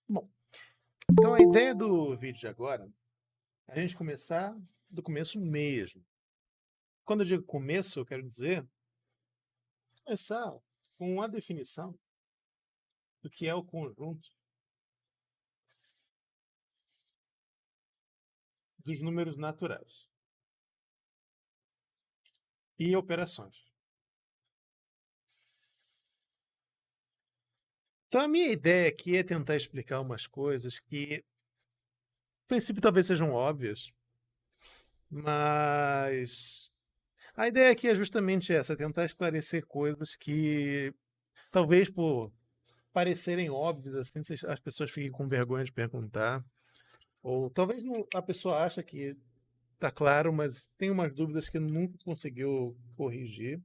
Bom, então a ideia do vídeo de agora é a gente começar do começo mesmo. Quando eu digo começo, eu quero dizer começar com a definição do que é o conjunto dos números naturais e operações. Então a minha ideia aqui é tentar explicar umas coisas que, a princípio, talvez sejam óbvias, mas a ideia aqui é justamente essa, tentar esclarecer coisas que, talvez por parecerem óbvias, assim, as pessoas fiquem com vergonha de perguntar. Ou talvez a pessoa acha que está claro, mas tem umas dúvidas que nunca conseguiu corrigir,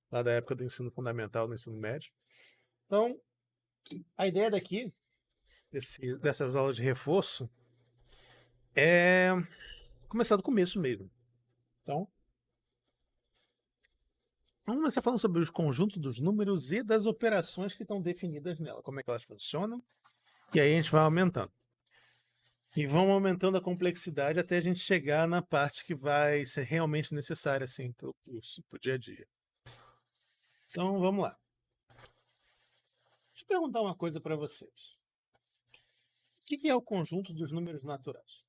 lá da época do ensino fundamental, do ensino médio. Então, a ideia daqui, dessas aulas de reforço, é começar do começo mesmo. Então, vamos começar falando sobre os conjuntos dos números e das operações que estão definidas nela, como é que elas funcionam, e aí a gente vai aumentando. E vão aumentando a complexidade até a gente chegar na parte que vai ser realmente necessária assim, para o curso, para o dia a dia. Então, vamos lá. Deixa eu perguntar uma coisa para vocês. O que é o conjunto dos números naturais?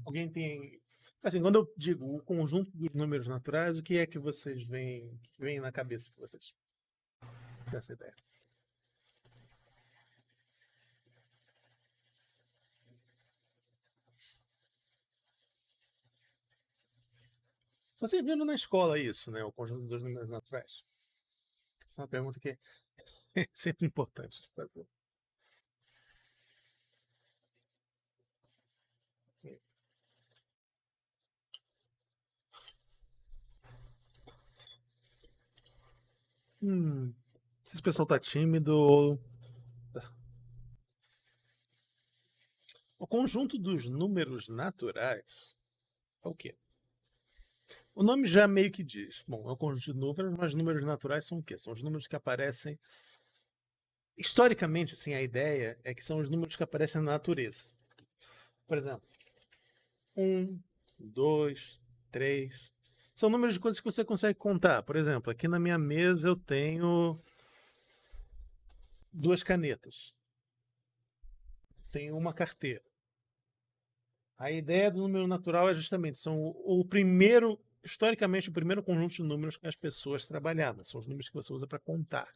Alguém tem. Assim, quando eu digo o conjunto dos números naturais, o que é que vocês veem na cabeça de vocês? Com essa ideia. Vocês viram na escola isso, né? O conjunto dos números naturais? Essa é uma pergunta que é sempre importante de fazer. Não sei se o pessoal está tímido ou. O conjunto dos números naturais é o quê? O nome já meio que diz. Bom, é um conjunto de números, mas números naturais são o quê? São os números que aparecem. Historicamente, assim, a ideia é que são os números que aparecem na natureza. Por exemplo, um, dois, três. São números de coisas que você consegue contar. Por exemplo, aqui na minha mesa eu tenho duas canetas. Tenho uma carteira. A ideia do número natural é justamente, são o primeiro, historicamente, o primeiro conjunto de números que as pessoas trabalhavam. São os números que você usa para contar.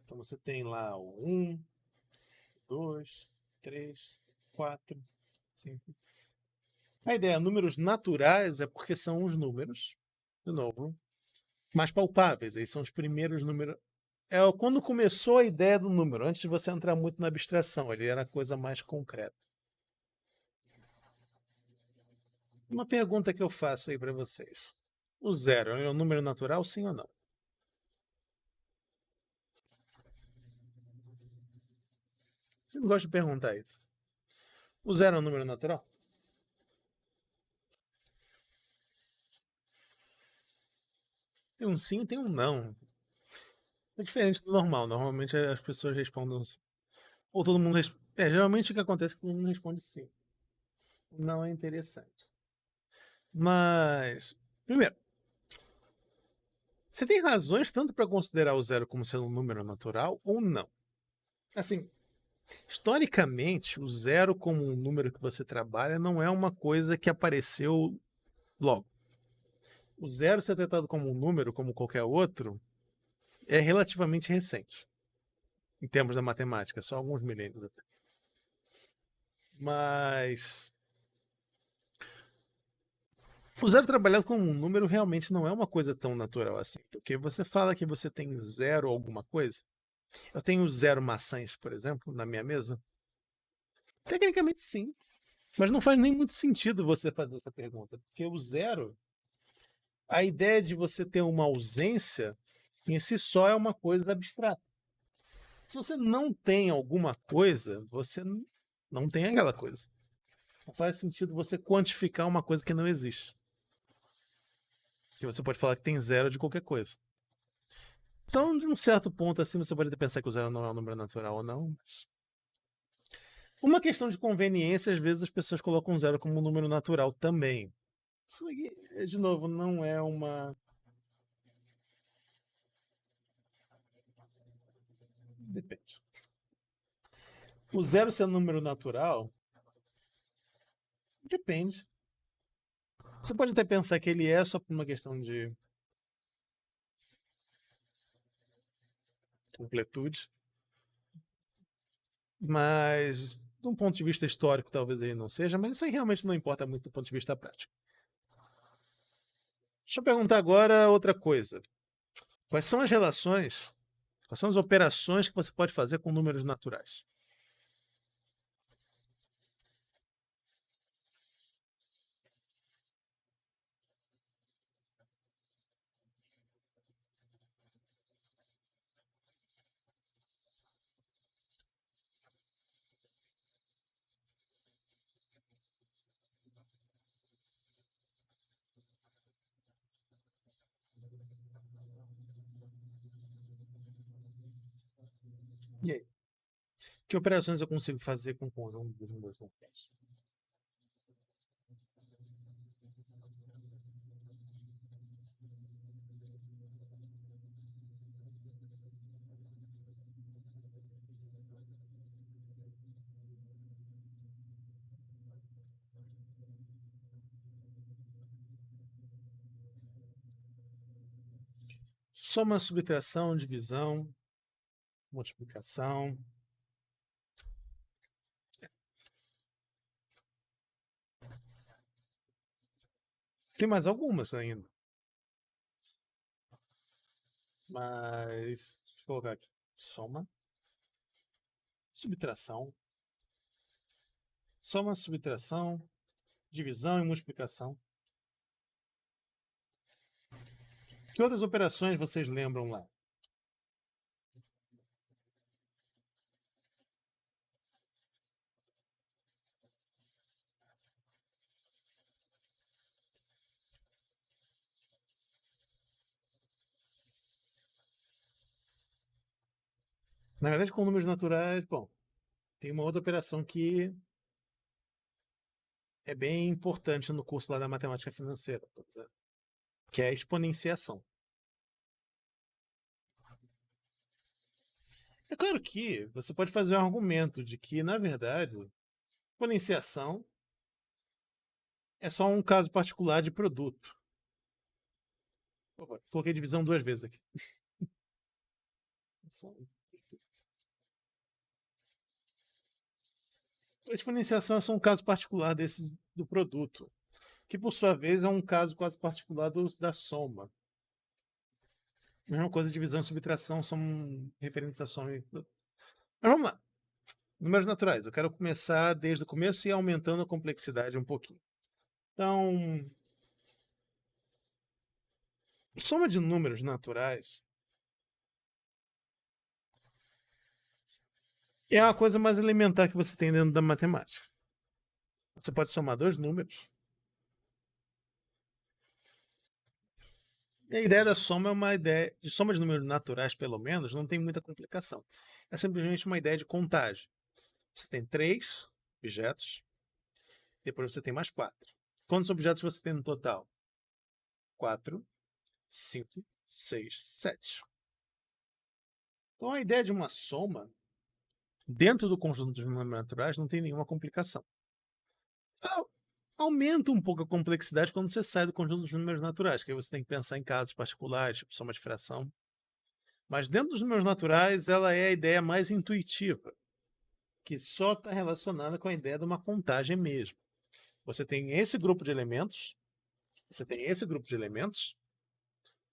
Então você tem lá o 1, 2, 3, 4, 5. A ideia, números naturais, é porque são os números, de novo, mais palpáveis. Aí são os primeiros números. É quando começou a ideia do número, antes de você entrar muito na abstração, ele era a coisa mais concreta. Uma pergunta que eu faço aí para vocês: o zero é um número natural, sim ou não? Você não gosta de perguntar isso. O zero é um número natural? Tem um sim e tem um não. É diferente do normal. Normalmente as pessoas respondem. Ou todo mundo responde. Geralmente o que acontece é que todo mundo responde sim. Não é interessante. Mas, primeiro, você tem razões tanto para considerar o zero como sendo um número natural ou não. Assim, historicamente, o zero como um número que você trabalha não é uma coisa que apareceu logo. O zero ser tratado como um número, como qualquer outro, é relativamente recente, em termos da matemática, só alguns milênios até. Mas o zero trabalhado como um número realmente não é uma coisa tão natural assim. Porque você fala que você tem zero alguma coisa. Eu tenho zero maçãs, por exemplo, na minha mesa. Tecnicamente sim. Mas não faz nem muito sentido você fazer essa pergunta. Porque o zero, a ideia de você ter uma ausência, em si só é uma coisa abstrata. Se você não tem alguma coisa, você não tem aquela coisa. Não faz sentido você quantificar uma coisa que não existe. Que você pode falar que tem zero de qualquer coisa. Então, de um certo ponto assim, você pode até pensar que o zero não é um número natural ou não, mas... Uma questão de conveniência, às vezes as pessoas colocam zero como um número natural também. Isso aí, de novo, não é uma... Depende. O zero ser um número natural, depende. Você pode até pensar que ele é só por uma questão de completude, mas de um ponto de vista histórico talvez ele não seja, mas isso aí realmente não importa muito do ponto de vista prático. Deixa eu perguntar agora outra coisa. Quais são as relações, quais são as operações que você pode fazer com números naturais? E aí? Que operações eu consigo fazer com o conjunto dos números naturais? Soma, subtração, divisão, multiplicação. Tem mais algumas ainda, mas deixa eu colocar aqui. Soma, subtração, soma, subtração, divisão e multiplicação. Que outras operações vocês lembram lá? Na verdade, com números naturais, bom, tem uma outra operação que é bem importante no curso lá da matemática financeira, por exemplo, que é a exponenciação. É claro que você pode fazer um argumento de que, na verdade, exponenciação é só um caso particular de produto. Opa, coloquei divisão duas vezes aqui. A exponenciação é só um caso particular desse do produto, que por sua vez é um caso quase particular da soma. Mesma coisa, divisão e subtração são referentes à soma. Mas vamos lá. Números naturais. Eu quero começar desde o começo e ir aumentando a complexidade um pouquinho. Então, soma de números naturais é a coisa mais elementar que você tem dentro da matemática. Você pode somar dois números. E a ideia da soma é uma ideia de soma de números naturais, pelo menos, não tem muita complicação. É simplesmente uma ideia de contagem. Você tem três objetos, depois você tem mais quatro. Quantos objetos você tem no total? 4, 5, 6, 7. Então a ideia de uma soma dentro do conjunto de números naturais não tem nenhuma complicação. Aumenta um pouco a complexidade quando você sai do conjunto dos números naturais, que aí você tem que pensar em casos particulares, tipo soma de fração. Mas dentro dos números naturais, ela é a ideia mais intuitiva, que só está relacionada com a ideia de uma contagem mesmo. Você tem esse grupo de elementos, você tem esse grupo de elementos,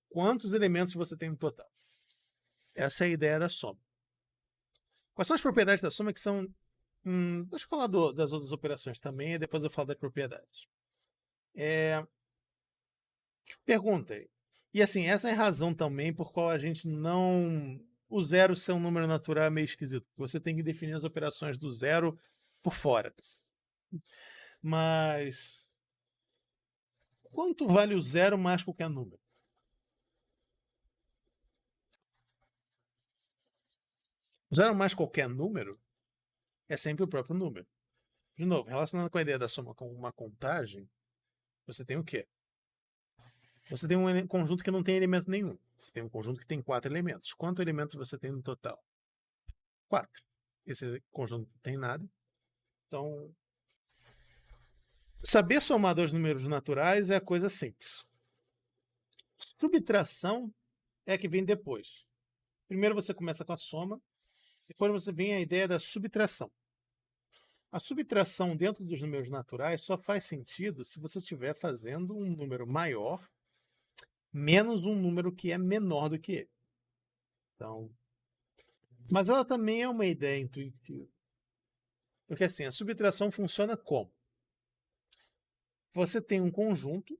quantos elementos você tem no total? Essa é a ideia da soma. Quais são as propriedades da soma que são... deixa eu falar das outras operações também, e depois eu falo das propriedades. Pergunta aí. E assim, essa é a razão também por qual a gente não o zero ser um número natural é meio esquisito. Você tem que definir as operações do zero por fora. Mas quanto vale o zero mais qualquer número? O zero mais qualquer número é sempre o próprio número. De novo, relacionando com a ideia da soma com uma contagem, você tem o quê? Você tem um conjunto que não tem elemento nenhum. Você tem um conjunto que tem 4 elementos. Quantos elementos você tem no total? 4. Esse conjunto não tem nada. Então, saber somar dois números naturais é coisa simples. Subtração é a que vem depois. Primeiro você começa com a soma, depois você vem a ideia da subtração. A subtração dentro dos números naturais só faz sentido se você estiver fazendo um número maior menos um número que é menor do que ele. Então, mas ela também é uma ideia intuitiva. Porque assim, a subtração funciona como? Você tem um conjunto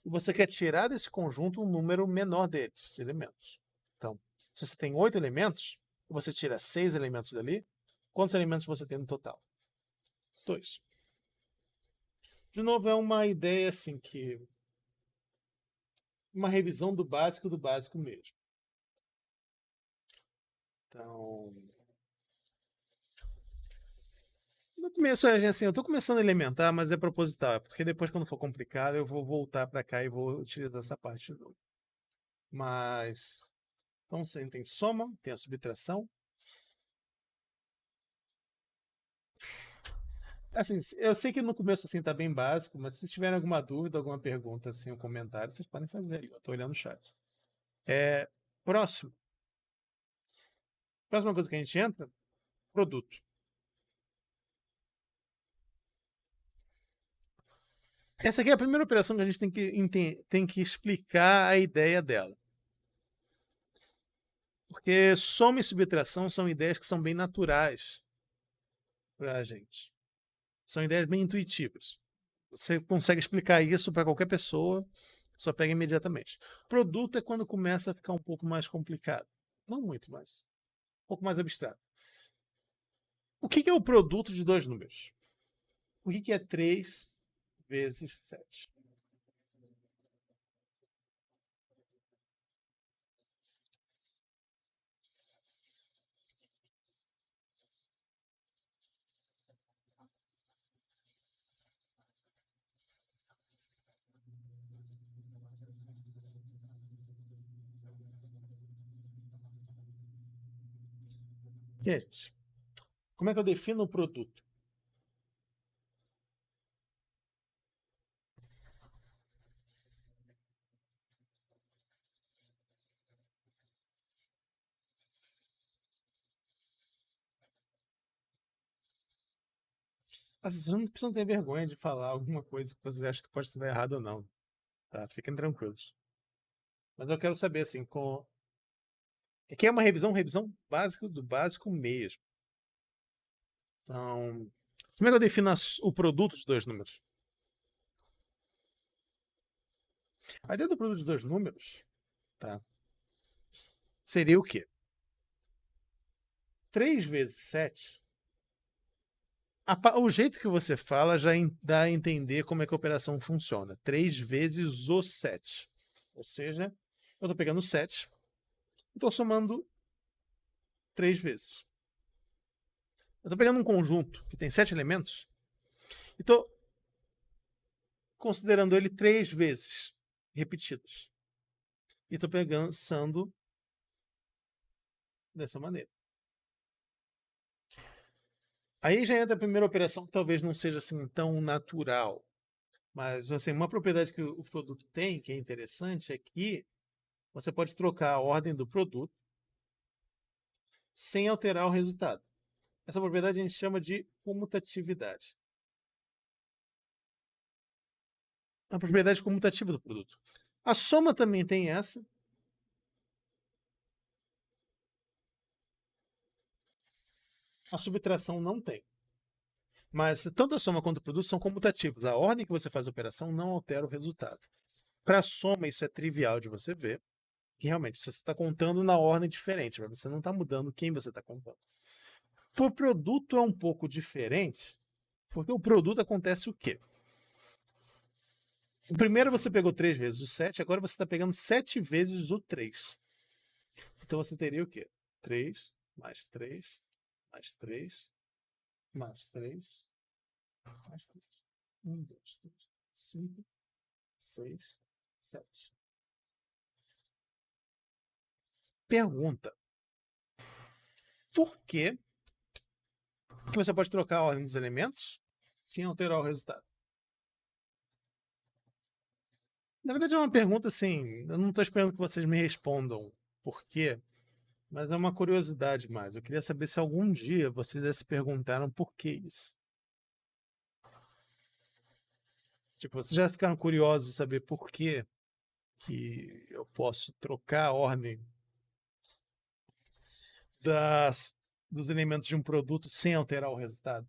e você quer tirar desse conjunto um número menor deles, de elementos. Então, se você tem 8 elementos, você tira 6 elementos dali, quantos elementos você tem no total? 2. De novo, é uma ideia assim que... uma revisão do básico mesmo. Então, no começo, assim, eu estou começando a elementar, mas é proposital, porque depois, quando for complicado, eu vou voltar para cá e vou utilizar essa parte de novo. Mas, então, você tem soma, tem a subtração. Assim, eu sei que no começo assim tá bem básico, mas se tiverem alguma dúvida, alguma pergunta, assim, um comentário, vocês podem fazer. Eu estou olhando o chat. Próximo. Próxima coisa que a gente entra, produto. Essa aqui é a primeira operação que a gente tem que explicar a ideia dela. Porque soma e subtração são ideias que são bem naturais para a gente. São ideias bem intuitivas. Você consegue explicar isso para qualquer pessoa, só pega imediatamente. Produto é quando começa a ficar um pouco mais complicado. Não muito, mas um pouco mais abstrato. O que é o produto de dois números? O que é 3 vezes 7? Gente, como é que eu defino o produto? Assim, vocês não precisam ter vergonha de falar alguma coisa que vocês acham que pode estar errado ou não. Tá? Fiquem tranquilos. Mas eu quero saber, assim, aqui é uma revisão básica do básico mesmo. Então, como é que eu defino o produto de dois números? A ideia do produto de dois números, tá? Seria o quê? 3 vezes 7. O jeito que você fala já dá a entender como é que a operação funciona. 3 vezes o 7. Ou seja, eu estou pegando 7 e estou somando 3 vezes. Eu estou pegando um conjunto que tem 7 elementos e estou considerando ele 3 vezes repetidas. E estou pensando dessa maneira. Aí já entra a primeira operação que talvez não seja assim tão natural. Mas assim, uma propriedade que o produto tem, que é interessante, é que você pode trocar a ordem do produto sem alterar o resultado. Essa propriedade a gente chama de comutatividade. A propriedade comutativa do produto. A soma também tem essa. A subtração não tem. Mas tanto a soma quanto o produto são comutativos. A ordem que você faz a operação não altera o resultado. Para a soma, isso é trivial de você ver. que realmente você está contando na ordem diferente, mas você não está mudando quem você está contando. O produto é um pouco diferente, porque o produto acontece o quê? O primeiro você pegou 3 vezes o 7, agora você está pegando 7 vezes o 3. Então você teria o quê? 3 mais 3 mais 3 mais 3 mais 3. 1, 2, 3, 5, 6, 7. Pergunta: por que você pode trocar a ordem dos elementos sem alterar o resultado? Na verdade, é uma pergunta assim. Eu não estou esperando que vocês me respondam por quê, mas é uma curiosidade mais. Eu queria saber se algum dia vocês já se perguntaram por que isso. Tipo, vocês já ficaram curiosos de saber por que eu posso trocar a ordem dos elementos de um produto sem alterar o resultado?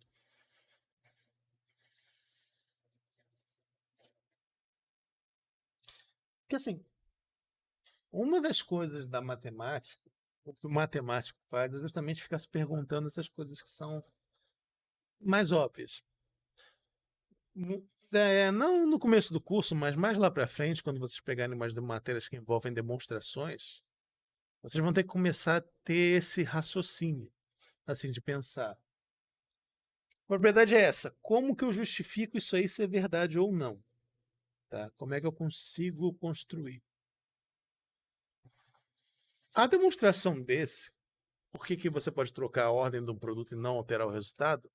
Porque assim, uma das coisas da matemática, o que o matemático faz é justamente ficar se perguntando essas coisas que são mais óbvias. Não no começo do curso, mas mais lá para frente, quando vocês pegarem mais de matérias que envolvem demonstrações, vocês vão ter que começar a ter esse raciocínio, assim, de pensar. A propriedade é essa. Como que eu justifico isso aí ser verdade ou não? Tá? Como é que eu consigo construir? A demonstração desse, por que você pode trocar a ordem de um produto e não alterar o resultado,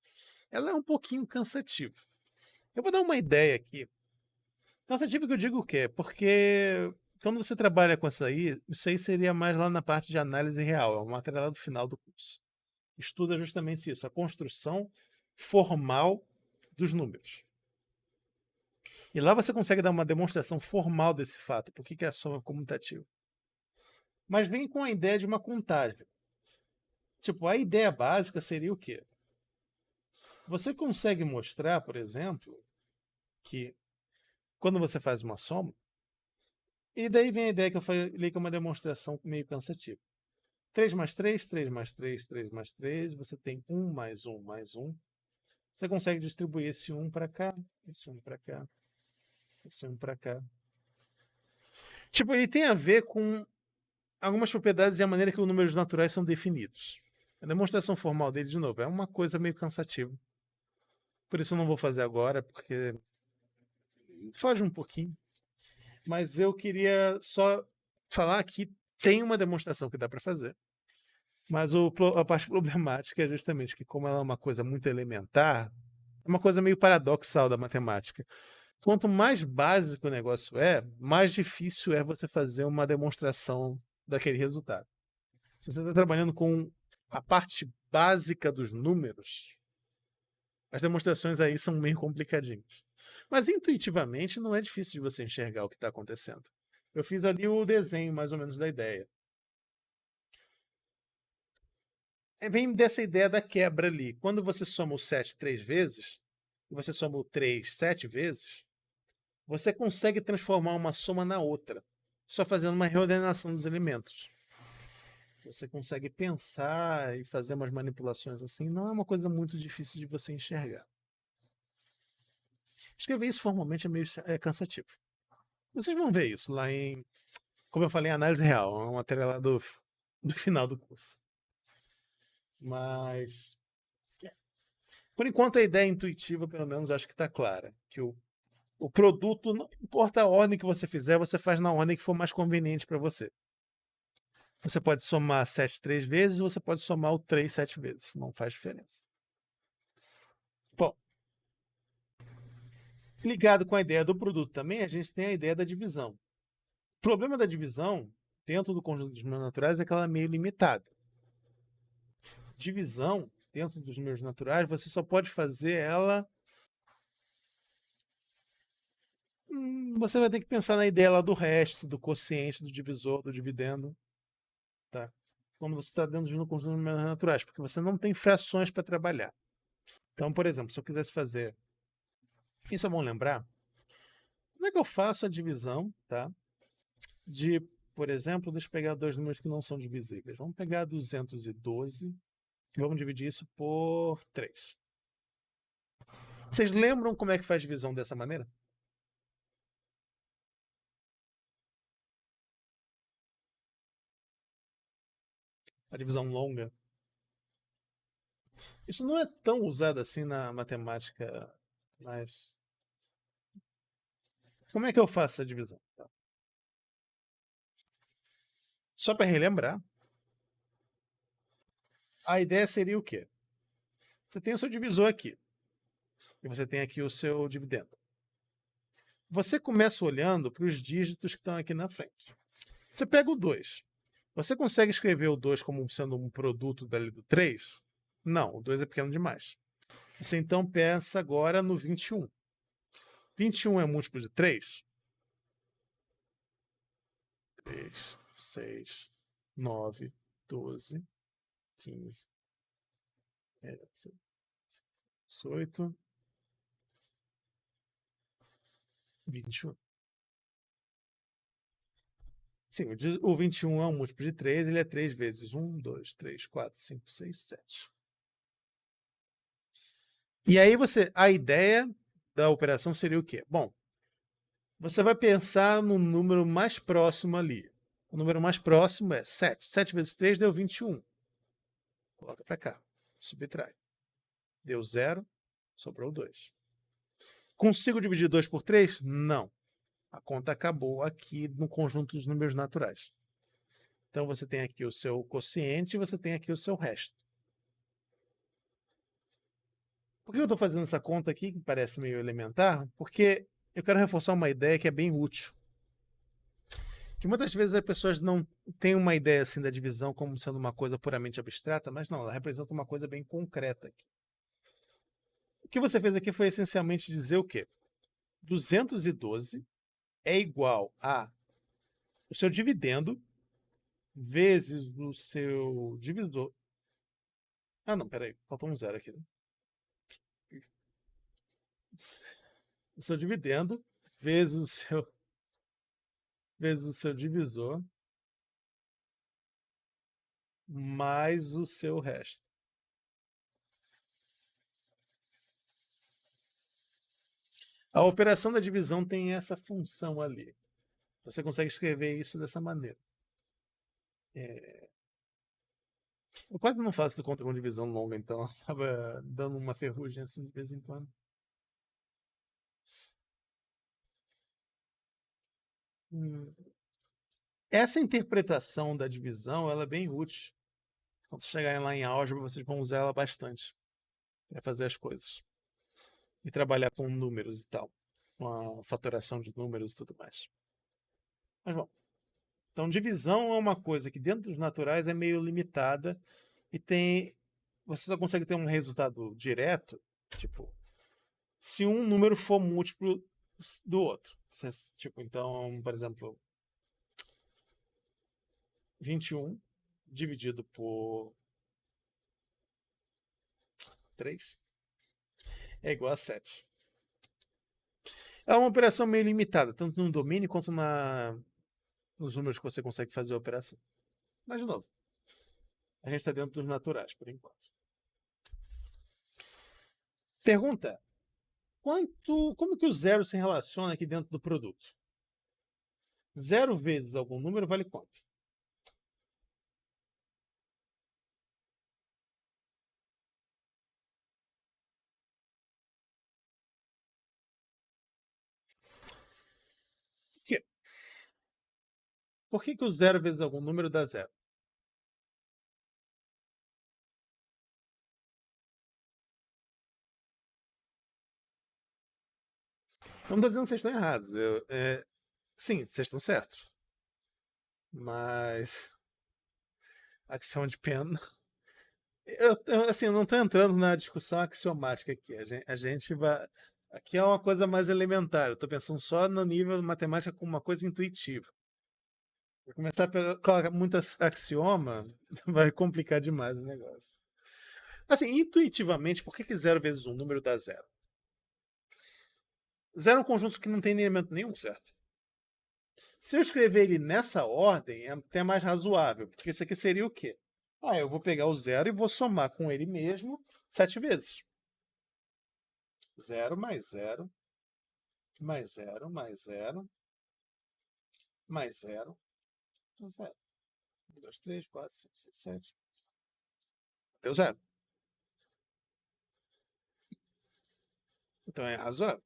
ela é um pouquinho cansativa. Eu vou dar uma ideia aqui. Cansativo que eu digo o quê? Porque quando você trabalha com isso aí seria mais lá na parte de análise real, é o material do final do curso. Estuda justamente isso, a construção formal dos números. E lá você consegue dar uma demonstração formal desse fato, por que é a soma comutativa. Mas vem com a ideia de uma contagem. Tipo, a ideia básica seria o quê? Você consegue mostrar, por exemplo, que quando você faz uma soma, e daí vem a ideia que eu falei que é uma demonstração meio cansativa. 3 mais 3, 3 mais 3, 3 mais 3, você tem 1 mais 1 mais 1. Você consegue distribuir esse 1 para cá, esse 1 para cá, esse 1 para cá. Tipo, ele tem a ver com algumas propriedades e a maneira que os números naturais são definidos. A demonstração formal dele, de novo, é uma coisa meio cansativa. Por isso eu não vou fazer agora, porque foge um pouquinho. Mas eu queria só falar que tem uma demonstração que dá para fazer. Mas a parte problemática é justamente que, como ela é uma coisa muito elementar, é uma coisa meio paradoxal da matemática. Quanto mais básico o negócio é, mais difícil é você fazer uma demonstração daquele resultado. Se você está trabalhando com a parte básica dos números, as demonstrações aí são meio complicadinhas. Mas intuitivamente não é difícil de você enxergar o que está acontecendo. Eu fiz ali o desenho mais ou menos da ideia. Vem dessa ideia da quebra ali. Quando você soma o 7 3 vezes, e você soma o 3 7 vezes, você consegue transformar uma soma na outra, só fazendo uma reordenação dos elementos. Você consegue pensar e fazer umas manipulações assim, não é uma coisa muito difícil de você enxergar. Escrever isso formalmente é meio cansativo. Vocês vão ver isso lá em, como eu falei, análise real, é uma matéria lá do final do curso. Mas, por enquanto, a ideia intuitiva, pelo menos, acho que está clara. Que o produto, não importa a ordem que você fizer, você faz na ordem que for mais conveniente para você. Você pode somar 7 3 vezes, ou você pode somar o 3 7 vezes. Não faz diferença. Bom, ligado com a ideia do produto também, a gente tem a ideia da divisão. O problema da divisão, dentro do conjunto dos números naturais, é que ela é meio limitada. Divisão, dentro dos números naturais, você só pode fazer ela. Você vai ter que pensar na ideia lá do resto, do quociente, do divisor, do dividendo. Tá? Quando você está dentro de um conjunto de números naturais, porque você não tem frações para trabalhar. Então, por exemplo, se eu quisesse fazer. Isso é bom lembrar. Como é que eu faço a divisão, tá? De por exemplo, deixa eu pegar dois números que não são divisíveis. Vamos pegar 212 e vamos dividir isso por 3. Vocês lembram como é que faz divisão dessa maneira? A divisão longa. Isso não é tão usado assim na matemática, mas como é que eu faço essa divisão? Só para relembrar, a ideia seria o quê? Você tem o seu divisor aqui e você tem aqui o seu dividendo. Você começa olhando para os dígitos que estão aqui na frente. Você pega o 2. Você consegue escrever o 2 como sendo um produto dali do 3? Não, o 2 é pequeno demais. Você então pensa agora no 21. 21 é múltiplo de 3? 3, 6, 9, 12, 15, 18, 21. Sim, o 21 é um múltiplo de 3, ele é 3 vezes 1, 2, 3, 4, 5, 6, 7. E aí a ideia da operação seria o quê? Bom, você vai pensar no número mais próximo ali. O número mais próximo é 7. 7 vezes 3 deu 21. Coloca para cá. Subtrai. Deu 0, sobrou 2. Consigo dividir 2 por 3? Não. A conta acabou aqui no conjunto dos números naturais. Então você tem aqui o seu quociente e você tem aqui o seu resto. Por que eu estou fazendo essa conta aqui, que parece meio elementar? Porque eu quero reforçar uma ideia que é bem útil. Que muitas vezes as pessoas não têm uma ideia assim da divisão como sendo uma coisa puramente abstrata, mas não, ela representa uma coisa bem concreta aqui. O que você fez aqui foi essencialmente dizer o quê? 212 é igual a o seu dividendo vezes o seu divisor. Ah, não, peraí, faltou um zero aqui. O seu dividendo vezes o seu divisor mais o seu resto. A operação da divisão tem essa função ali. Você consegue escrever isso dessa maneira. Eu quase não faço conta com divisão longa, então acaba dando uma ferrugem assim de vez em quando. Essa interpretação da divisão ela é bem útil. Quando vocês chegarem lá em álgebra, vocês vão usar ela bastante para fazer as coisas. E trabalhar com números e tal. Com a fatoração de números e tudo mais. Mas bom. Então, divisão é uma coisa que dentro dos naturais é meio limitada e você só consegue ter um resultado direto, tipo, se um número for múltiplo do outro. Tipo, então, por exemplo, 21 dividido por 3 é igual a 7. É uma operação meio limitada, tanto no domínio quanto nos números que você consegue fazer a operação. Mas, de novo, a gente está dentro dos naturais, por enquanto. Pergunta: como que o zero se relaciona aqui dentro do produto? 0 vezes algum número vale quanto? Por quê? Por que o 0 vezes algum número dá 0? Eu não estou dizendo que vocês estão errados. Sim, vocês estão certos. Mas axioma de pena. Assim, eu não estou entrando na discussão axiomática aqui. A gente vai. Aqui é uma coisa mais elementar. Eu estou pensando só no nível de matemática como uma coisa intuitiva. Se começar a colocar muito axioma, vai complicar demais o negócio. Assim, intuitivamente, por que 0 vezes um número dá 0? 0 é um conjunto que não tem elemento nenhum, certo? Se eu escrever ele nessa ordem, é até mais razoável, porque isso aqui seria o quê? Eu vou pegar o zero e vou somar com ele mesmo 7 vezes. 0 mais 0, mais 0, mais 0, mais 0, mais 0. 1, 2, 3, 4, 5, 6, 7. Deu 0. Então é razoável.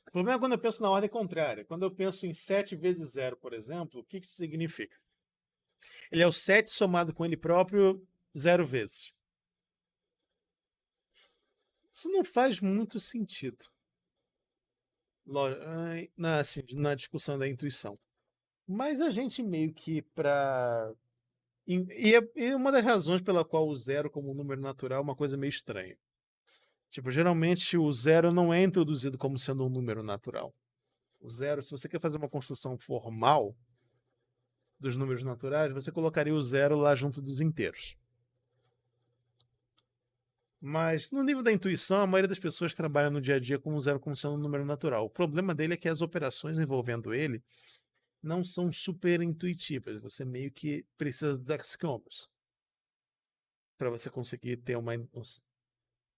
O problema é quando eu penso na ordem contrária. Quando eu penso em 7 vezes 0, por exemplo, o que isso significa? Ele é o 7 somado com ele próprio 0 vezes. Isso não faz muito sentido na discussão da intuição. Mas a gente meio que para. E uma das razões pela qual o zero como número natural é uma coisa meio estranha. Tipo, geralmente o zero não é introduzido como sendo um número natural. O zero, se você quer fazer uma construção formal dos números naturais, você colocaria o zero lá junto dos inteiros. Mas no nível da intuição, a maioria das pessoas trabalha no dia a dia com o zero como sendo um número natural. O problema dele é que as operações envolvendo ele não são super intuitivas. Você meio que precisa dos axiomas para você conseguir ter uma.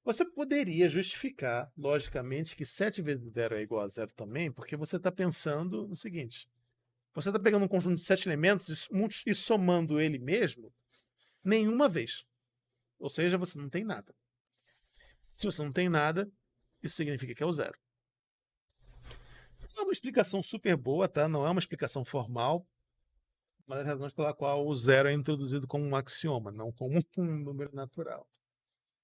Você poderia justificar, logicamente, que 7 vezes 0 é igual a 0 também, porque você está pensando no seguinte: você está pegando um conjunto de 7 elementos e somando ele mesmo nenhuma vez. Ou seja, você não tem nada. Se você não tem nada, isso significa que é o zero. Não é uma explicação super boa, tá? Não é uma explicação formal, uma das razões pela qual o zero é introduzido como um axioma, não como um número natural.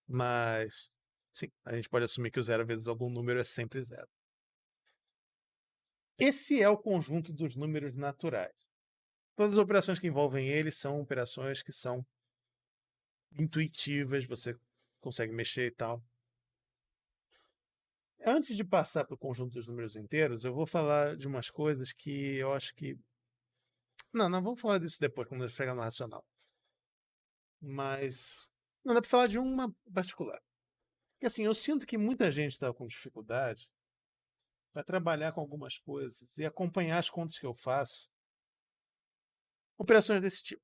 Mas, sim, a gente pode assumir que o zero vezes algum número é sempre zero. Esse é o conjunto dos números naturais. Todas as operações que envolvem ele são operações que são intuitivas, você consegue mexer e tal. Antes de passar para o conjunto dos números inteiros, eu vou falar de umas coisas que eu acho que. Não, vamos falar disso depois, quando a gente chegar no racional. Mas. Não, dá para falar de uma particular. Porque assim, eu sinto que muita gente está com dificuldade para trabalhar com algumas coisas e acompanhar as contas que eu faço. Operações desse tipo.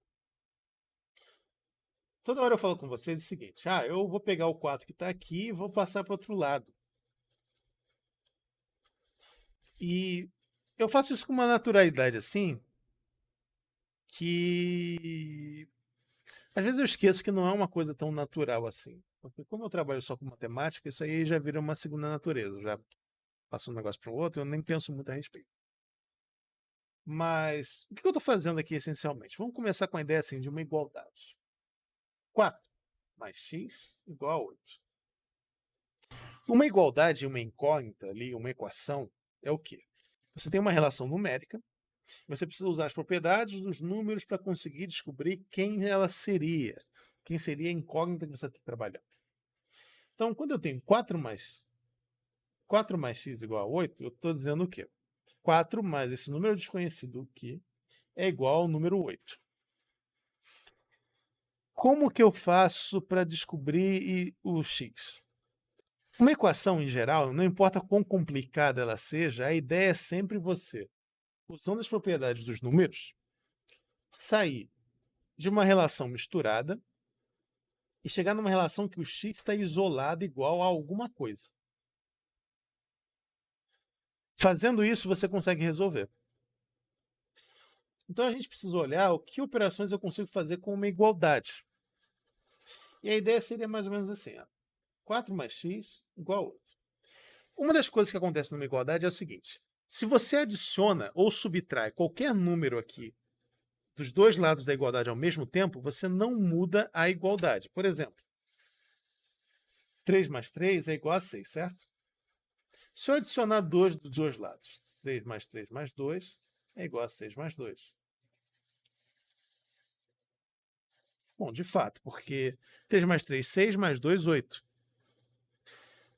Toda hora eu falo com vocês o seguinte: eu vou pegar o 4 que está aqui e vou passar para o outro lado. E eu faço isso com uma naturalidade assim que às vezes eu esqueço que não é uma coisa tão natural assim. Porque como eu trabalho só com matemática, isso aí já vira uma segunda natureza. Eu já passo um negócio para o outro, eu nem penso muito a respeito. Mas o que eu estou fazendo aqui essencialmente? Vamos começar com a ideia assim, de uma igualdade. 4 mais x igual a 8. Uma igualdade e uma incógnita ali, uma equação, é o quê? Você tem uma relação numérica, você precisa usar as propriedades dos números para conseguir descobrir quem ela seria, quem seria a incógnita que você está trabalhando. Então, quando eu tenho 4 mais x igual a 8, eu estou dizendo o quê? 4 mais esse número desconhecido aqui é igual ao número 8. Como que eu faço para descobrir o x? Uma equação, em geral, não importa quão complicada ela seja, a ideia é sempre você, usando as propriedades dos números, sair de uma relação misturada e chegar numa relação que o x está isolado igual a alguma coisa. Fazendo isso, você consegue resolver. Então a gente precisa olhar o que operações eu consigo fazer com uma igualdade. E a ideia seria mais ou menos assim: 4 mais x igual a 8. Uma das coisas que acontece numa igualdade é o seguinte: se você adiciona ou subtrai qualquer número aqui dos dois lados da igualdade ao mesmo tempo, você não muda a igualdade. Por exemplo, 3 mais 3 é igual a 6, certo? Se eu adicionar 2 dos dois lados, 3 mais 2 é igual a 6 mais 2. Bom, de fato, porque 3 mais 3, 6 mais 2, 8.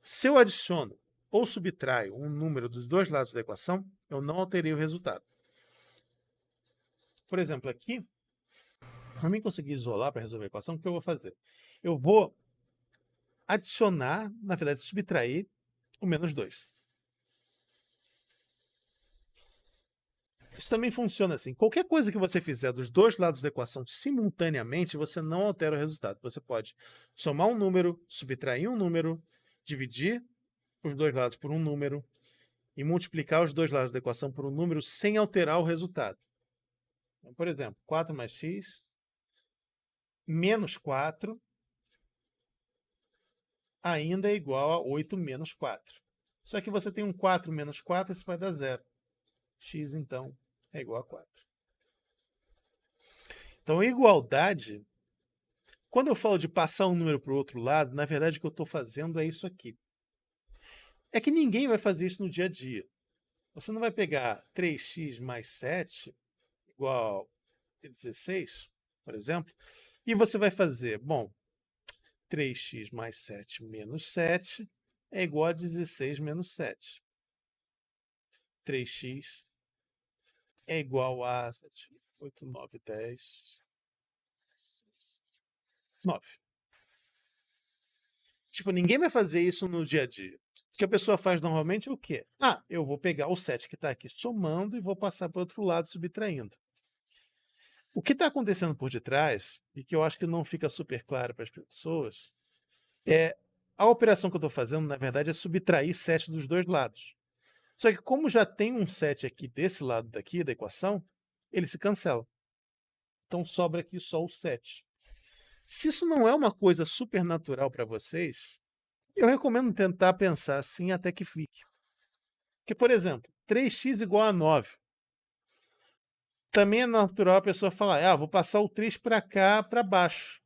Se eu adiciono ou subtraio um número dos dois lados da equação, eu não alterei o resultado. Por exemplo, aqui, para mim conseguir isolar para resolver a equação, o que eu vou fazer? Eu vou adicionar, na verdade, subtrair o menos 2. Isso também funciona assim. Qualquer coisa que você fizer dos dois lados da equação simultaneamente, você não altera o resultado. Você pode somar um número, subtrair um número, dividir os dois lados por um número e multiplicar os dois lados da equação por um número sem alterar o resultado. Então, por exemplo, 4 mais x menos 4 ainda é igual a 8 menos 4. Só que você tem um 4 menos 4, isso vai dar zero. X, então, é igual a 4. Então, igualdade, quando eu falo de passar um número para o outro lado, na verdade o que eu estou fazendo é isso aqui. É que ninguém vai fazer isso no dia a dia. Você não vai pegar 3x mais 7 igual a 16, por exemplo, e você vai fazer, bom, 3x mais 7 menos 7 é igual a 16 menos 7. 3x é igual a 7, 8, 9, 10, 9. Tipo, ninguém vai fazer isso no dia a dia. O que a pessoa faz normalmente é o quê? Ah, eu vou pegar o 7 que está aqui somando e vou passar para o outro lado subtraindo. O que está acontecendo por detrás, e que eu acho que não fica super claro para as pessoas, é a operação que eu estou fazendo, na verdade, é subtrair 7 dos dois lados. Só que como já tem um 7 aqui desse lado daqui da equação, ele se cancela. Então sobra aqui só o 7. Se isso não é uma coisa super natural para vocês, eu recomendo tentar pensar assim até que fique. Porque, por exemplo, 3x igual a 9. Também é natural a pessoa falar, vou passar o 3 para cá, para baixo.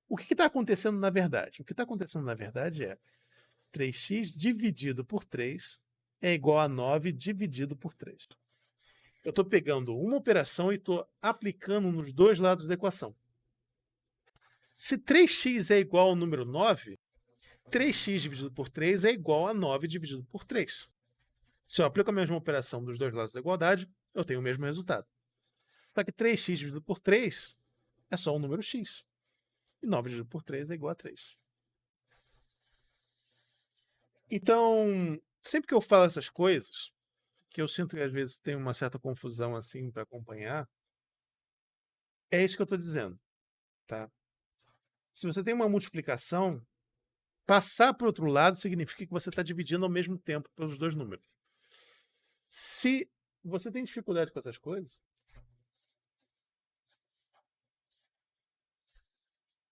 O que está acontecendo na verdade? O que está acontecendo na verdade é 3x dividido por 3 é igual a 9 dividido por 3. Eu estou pegando uma operação e estou aplicando nos dois lados da equação. Se 3x é igual ao número 9, 3x dividido por 3 é igual a 9 dividido por 3. Se eu aplico a mesma operação dos dois lados da igualdade, eu tenho o mesmo resultado. Só que 3x dividido por 3 é só um número x. E 9 dividido por 3 é igual a 3. Então, sempre que eu falo essas coisas, que eu sinto que às vezes tem uma certa confusão assim para acompanhar, é isso que eu estou dizendo. Tá? Se você tem uma multiplicação, passar para o outro lado significa que você está dividindo ao mesmo tempo pelos dois números. Se você tem dificuldade com essas coisas,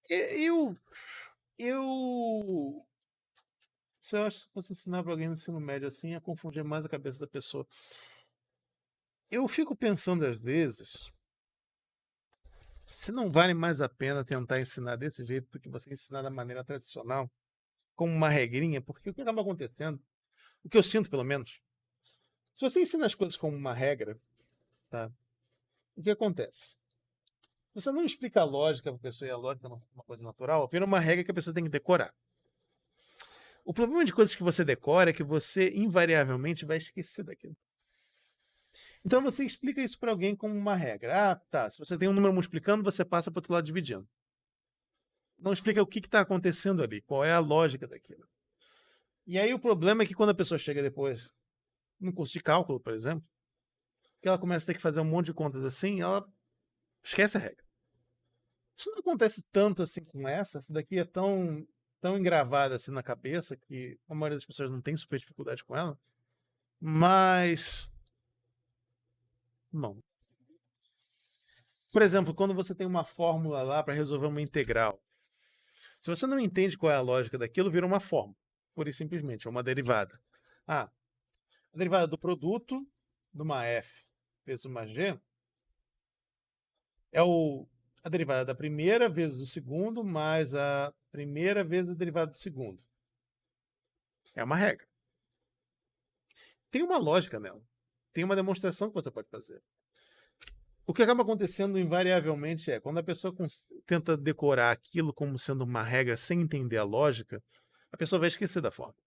eu se eu acho que fosse ensinar para alguém no ensino médio assim, é confundir mais a cabeça da pessoa. Eu fico pensando às vezes se não vale mais a pena tentar ensinar desse jeito do que você ensinar da maneira tradicional, como uma regrinha, porque o que acaba acontecendo, o que eu sinto pelo menos, se você ensina as coisas como uma regra, tá? O que acontece? Se você não explica a lógica para a pessoa e a lógica é uma coisa natural, vira uma regra que a pessoa tem que decorar. O problema de coisas que você decora é que você invariavelmente vai esquecer daquilo. Então você explica isso para alguém como uma regra. Ah, tá. Se você tem um número multiplicando, você passa para o outro lado dividindo. Não explica o que está acontecendo ali, qual é a lógica daquilo. E aí o problema é que quando a pessoa chega depois, no curso de cálculo, por exemplo, que ela começa a ter que fazer um monte de contas assim, ela esquece a regra. Isso não acontece tanto assim com essa daqui é tão engravada assim na cabeça que a maioria das pessoas não tem super dificuldade com ela. Mas, bom, por exemplo, quando você tem uma fórmula lá para resolver uma integral, se você não entende qual é a lógica daquilo, vira uma fórmula, pura e simplesmente, é uma derivada. A derivada do produto de uma f vezes uma g é a derivada da primeira vezes o segundo mais a primeira vezes a derivada do segundo. É uma regra. Tem uma lógica nela. Tem uma demonstração que você pode fazer. O que acaba acontecendo invariavelmente é, quando a pessoa tenta decorar aquilo como sendo uma regra sem entender a lógica, a pessoa vai esquecer da fórmula.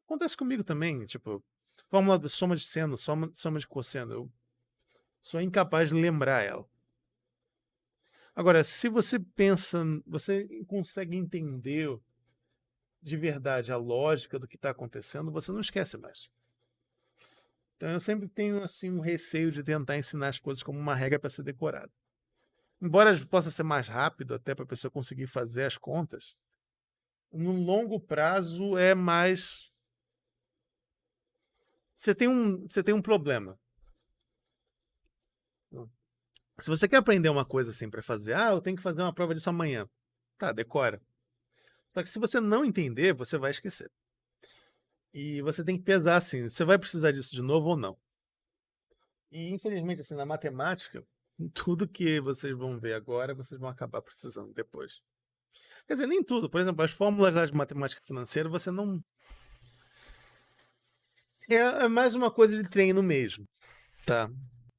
Acontece comigo também, tipo, fórmula de soma de seno, soma de cosseno, eu sou incapaz de lembrar ela. Agora, se você pensa, você consegue entender de verdade a lógica do que está acontecendo, você não esquece mais. Então eu sempre tenho assim um receio de tentar ensinar as coisas como uma regra para ser decorada. Embora possa ser mais rápido até para a pessoa conseguir fazer as contas, no longo prazo é mais. Você tem um problema. Se você quer aprender uma coisa assim para fazer, eu tenho que fazer uma prova disso amanhã. Tá, decora. Só que se você não entender, você vai esquecer. E você tem que pesar assim, você vai precisar disso de novo ou não. E infelizmente, assim, na matemática, tudo que vocês vão ver agora, vocês vão acabar precisando depois. Quer dizer, nem tudo. Por exemplo, as fórmulas lá de matemática financeira, você não. É mais uma coisa de treino mesmo, tá?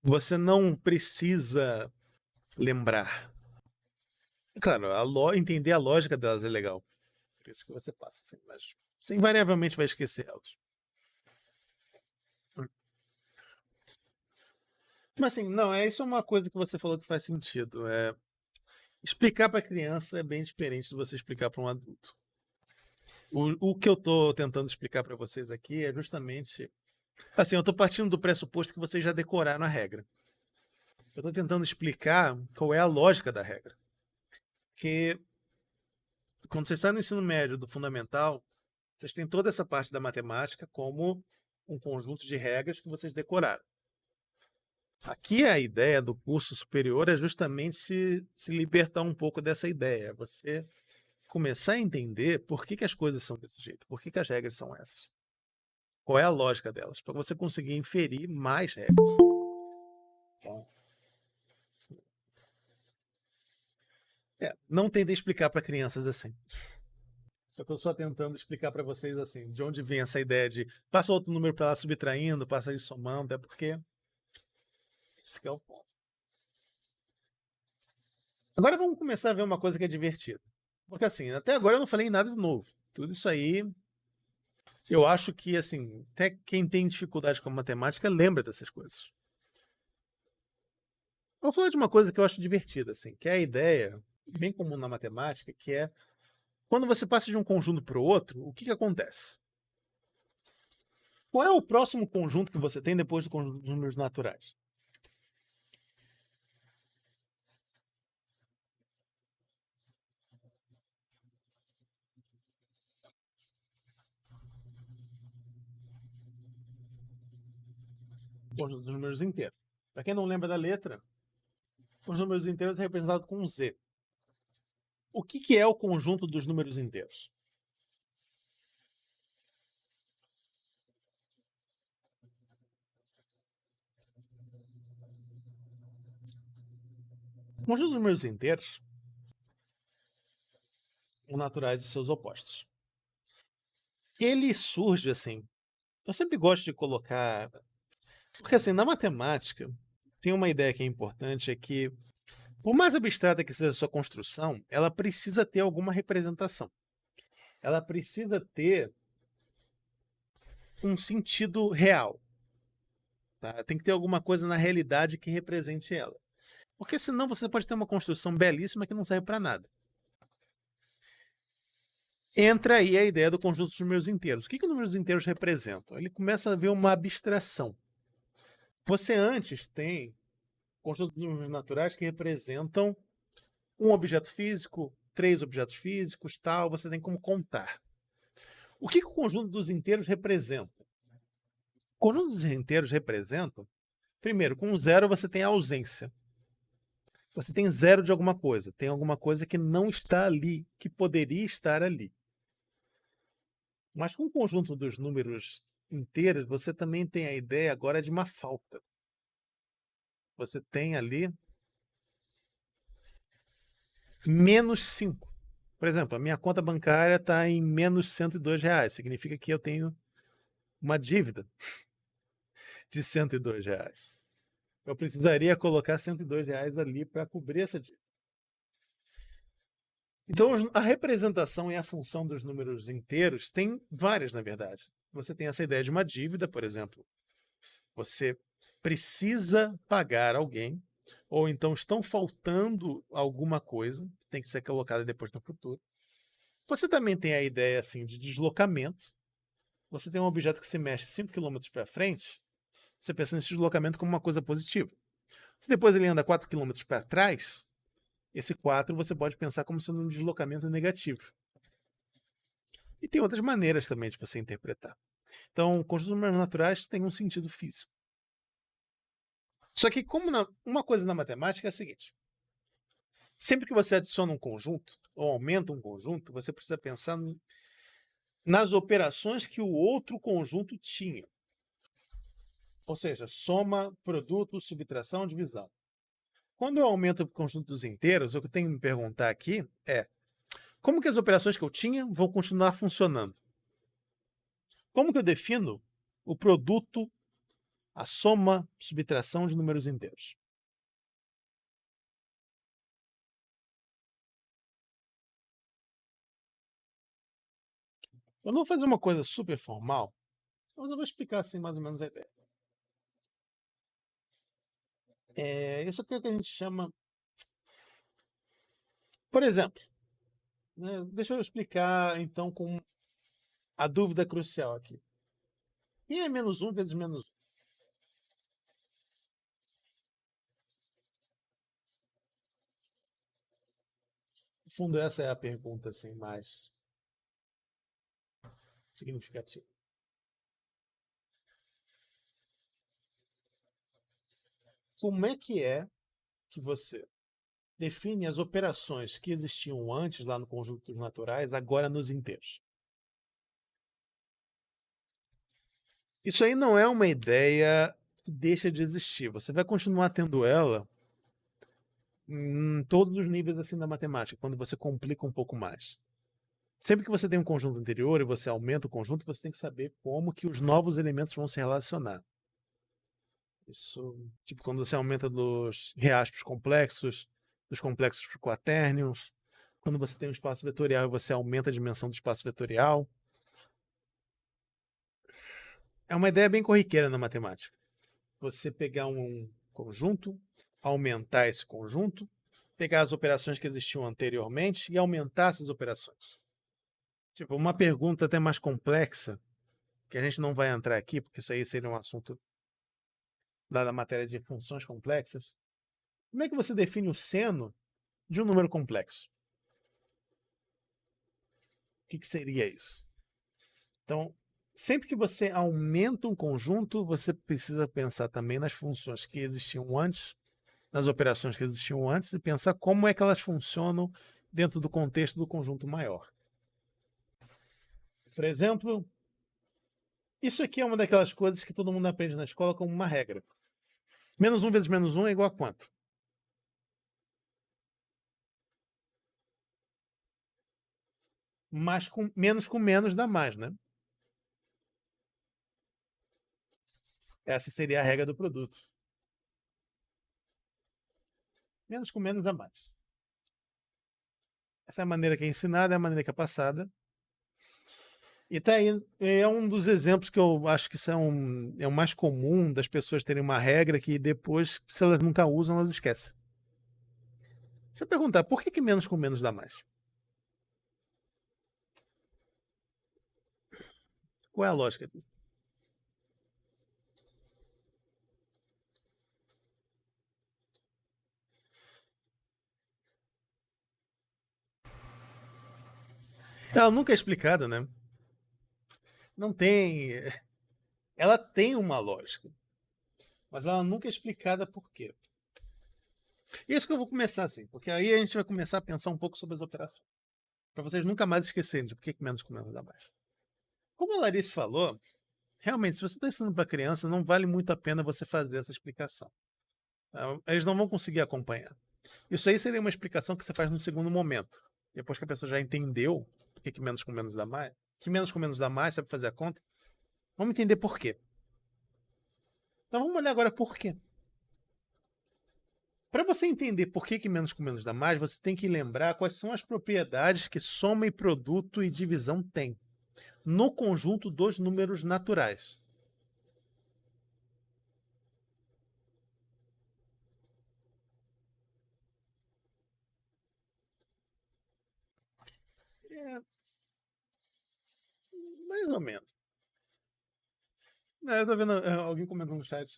Você não precisa lembrar. Claro, entender a lógica delas é legal. Por isso que você passa, assim, mas você invariavelmente vai esquecer elas. Mas assim, não, isso é uma coisa que você falou que faz sentido. Explicar para criança é bem diferente de você explicar para um adulto. O que eu estou tentando explicar para vocês aqui é justamente. Assim, eu estou partindo do pressuposto que vocês já decoraram a regra. Eu estou tentando explicar qual é a lógica da regra. Porque quando vocês saem no ensino médio, do fundamental, vocês têm toda essa parte da matemática como um conjunto de regras que vocês decoraram. Aqui a ideia do curso superior é justamente se libertar um pouco dessa ideia. Você começar a entender por que as coisas são desse jeito, por que as regras são essas. Qual é a lógica delas, para você conseguir inferir mais regras. Não tentei explicar para crianças assim. Eu estou só tentando explicar para vocês assim, de onde vem essa ideia de passa outro número para lá subtraindo, passa isso somando, é porque esse que é o ponto. Agora vamos começar a ver uma coisa que é divertida. Porque assim, até agora eu não falei nada de novo. Tudo isso aí, eu acho que assim, até quem tem dificuldade com a matemática lembra dessas coisas. Vou falar de uma coisa que eu acho divertida, assim, que é a ideia, bem comum na matemática, que é quando você passa de um conjunto para o outro, o que acontece? Qual é o próximo conjunto que você tem depois do conjunto dos números naturais? O conjunto dos números inteiros. Para quem não lembra da letra, os números inteiros é representado com um Z. O que é o conjunto dos números inteiros? O conjunto dos números inteiros são naturais e seus opostos. Ele surge assim. Eu sempre gosto de colocar. Porque assim, na matemática, tem uma ideia que é importante, é que, por mais abstrata que seja a sua construção, ela precisa ter alguma representação. Ela precisa ter um sentido real. Tá? Tem que ter alguma coisa na realidade que represente ela. Porque senão você pode ter uma construção belíssima que não serve para nada. Entra aí a ideia do conjunto dos números inteiros. O que os números inteiros representam? Ele começa a ver uma abstração. Você antes tem conjunto de números naturais que representam um objeto físico, três objetos físicos, tal. Você tem como contar. O que o conjunto dos inteiros representa? O conjunto dos inteiros representam, primeiro, com zero você tem a ausência. Você tem zero de alguma coisa. Tem alguma coisa que não está ali, que poderia estar ali. Mas com o conjunto dos números inteiros, você também tem a ideia agora de uma falta. Você tem ali menos 5. Por exemplo, a minha conta bancária está em menos R$ 102. Significa que eu tenho uma dívida de R$ 102. Eu precisaria colocar R$ 102 ali para cobrir essa dívida. Então, a representação e a função dos números inteiros tem várias, na verdade. Você tem essa ideia de uma dívida, por exemplo. Você precisa pagar alguém, ou então estão faltando alguma coisa, que tem que ser colocada depois no futuro. Você também tem a ideia assim de deslocamento. Você tem um objeto que se mexe 5 km para frente, você pensa nesse deslocamento como uma coisa positiva. Se depois ele anda 4 km para trás, esse 4 você pode pensar como sendo um deslocamento negativo. E tem outras maneiras também de você interpretar. Então, conjuntos numéricos naturais têm um sentido físico. Só que uma coisa na matemática é a seguinte: sempre que você adiciona um conjunto ou aumenta um conjunto, você precisa pensar nas operações que o outro conjunto tinha. Ou seja, soma, produto, subtração, divisão. Quando eu aumento o conjunto dos inteiros, o que eu tenho que me perguntar aqui é: como que as operações que eu tinha vão continuar funcionando? Como que eu defino o produto, a soma, subtração de números inteiros? Eu não vou fazer uma coisa super formal, mas eu vou explicar assim mais ou menos a ideia. Isso aqui é o que a gente chama. Por exemplo, né, deixa eu explicar então com a dúvida crucial aqui. Quem é menos um vezes menos um? No fundo, essa é a pergunta assim, mais significativa. Como é que você define as operações que existiam antes lá no conjunto dos naturais, agora nos inteiros? Isso aí não é uma ideia que deixa de existir. Você vai continuar tendo ela em todos os níveis assim da matemática, quando você complica um pouco mais. Sempre que você tem um conjunto anterior e você aumenta o conjunto, você tem que saber como que os novos elementos vão se relacionar. Isso, tipo, quando você aumenta dos reais para os complexos, dos complexos para quatérnios, quando você tem um espaço vetorial e você aumenta a dimensão do espaço vetorial. É uma ideia bem corriqueira na matemática. Você pegar um conjunto, aumentar esse conjunto, pegar as operações que existiam anteriormente e aumentar essas operações. Tipo, uma pergunta até mais complexa, que a gente não vai entrar aqui, porque isso aí seria um assunto da matéria de funções complexas. Como é que você define o seno de um número complexo? O que seria isso? Então, sempre que você aumenta um conjunto, você precisa pensar também nas funções que existiam antes, nas operações que existiam antes, e pensar como é que elas funcionam dentro do contexto do conjunto maior. Por exemplo, isso aqui é uma daquelas coisas que todo mundo aprende na escola como uma regra. Menos um vezes menos um é igual a quanto? Menos com menos dá mais, né? Essa seria a regra do produto. Menos com menos dá mais. Essa é a maneira que é ensinada, é a maneira que é passada. E tá aí, é um dos exemplos que eu acho que é o mais comum das pessoas terem uma regra que depois, se elas nunca usam, elas esquecem. Deixa eu perguntar, por que menos com menos dá mais? Qual é a lógica disso? Ela nunca é explicada, né? Não tem. Ela tem uma lógica, mas ela nunca é explicada por quê. E é isso que eu vou começar assim, porque aí a gente vai começar a pensar um pouco sobre as operações. Para vocês nunca mais esquecerem de por que menos com menos dá mais. Como a Larissa falou, realmente, se você está ensinando para criança, não vale muito a pena você fazer essa explicação. Eles não vão conseguir acompanhar. Isso aí seria uma explicação que você faz no segundo momento. Depois que a pessoa já entendeu por que menos com menos dá mais, que menos com menos dá mais, sabe fazer a conta, vamos entender por quê. Então vamos olhar agora por quê. Para você entender por que menos com menos dá mais, você tem que lembrar quais são as propriedades que soma e produto e divisão têm no conjunto dos números naturais. É, mais ou menos. Eu tô vendo alguém comentando no chat,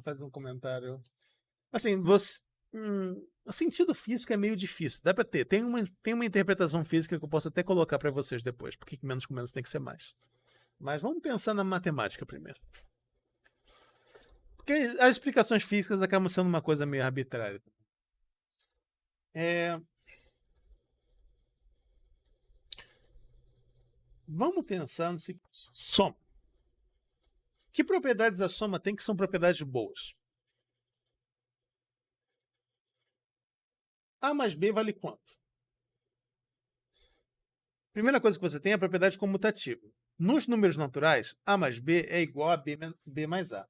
faz um comentário. Assim, você. O sentido físico é meio difícil. Dá pra ter. Tem uma interpretação física que eu posso até colocar pra vocês depois. Porque menos com menos tem que ser mais. Mas vamos pensar na matemática primeiro. Porque as explicações físicas acabam sendo uma coisa meio arbitrária. Vamos pensar no seguinte: soma. Que propriedades a soma tem que são propriedades boas? A mais B vale quanto? Primeira coisa que você tem é a propriedade comutativa. Nos números naturais, A mais B é igual a B mais A.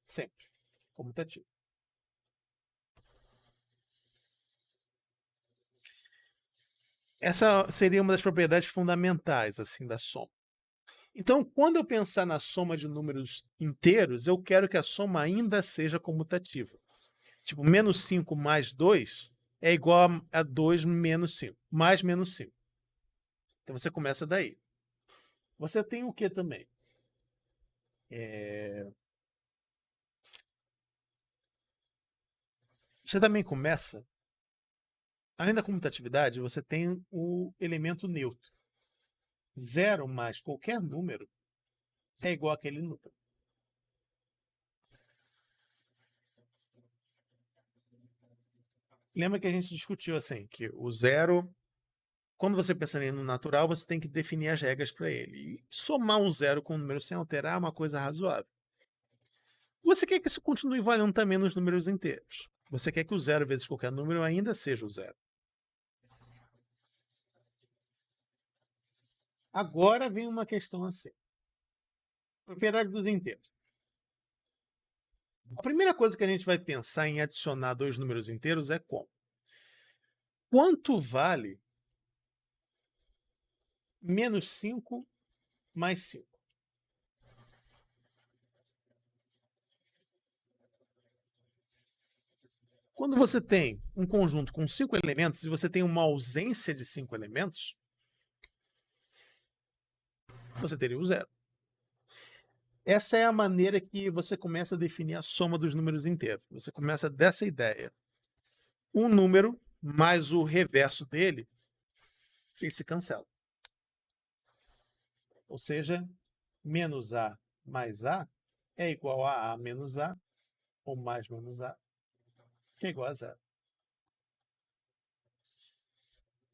Sempre. Comutativo. Essa seria uma das propriedades fundamentais assim da soma. Então, quando eu pensar na soma de números inteiros, eu quero que a soma ainda seja comutativa. Tipo, menos 5 mais 2 é igual a 2 menos 5, mais menos 5. Então você começa daí. Você tem o que também? Você também começa, além da comutatividade, você tem o elemento neutro. 0 mais qualquer número é igual àquele número. Lembra que a gente discutiu assim, que o zero, quando você pensa no natural, você tem que definir as regras para ele. E somar um zero com um número sem alterar é uma coisa razoável. Você quer que isso continue valendo também nos números inteiros. Você quer que o zero vezes qualquer número ainda seja o zero. Agora vem uma questão assim. Propriedade dos inteiros. A primeira coisa que a gente vai pensar em adicionar dois números inteiros é como? Quanto vale menos 5 mais 5? Quando você tem um conjunto com 5 elementos e você tem uma ausência de 5 elementos, você teria o zero. Essa é a maneira que você começa a definir a soma dos números inteiros. Você começa dessa ideia. Um número mais o reverso dele, ele se cancela. Ou seja, menos A mais A é igual a menos A, ou mais menos A, que é igual a zero.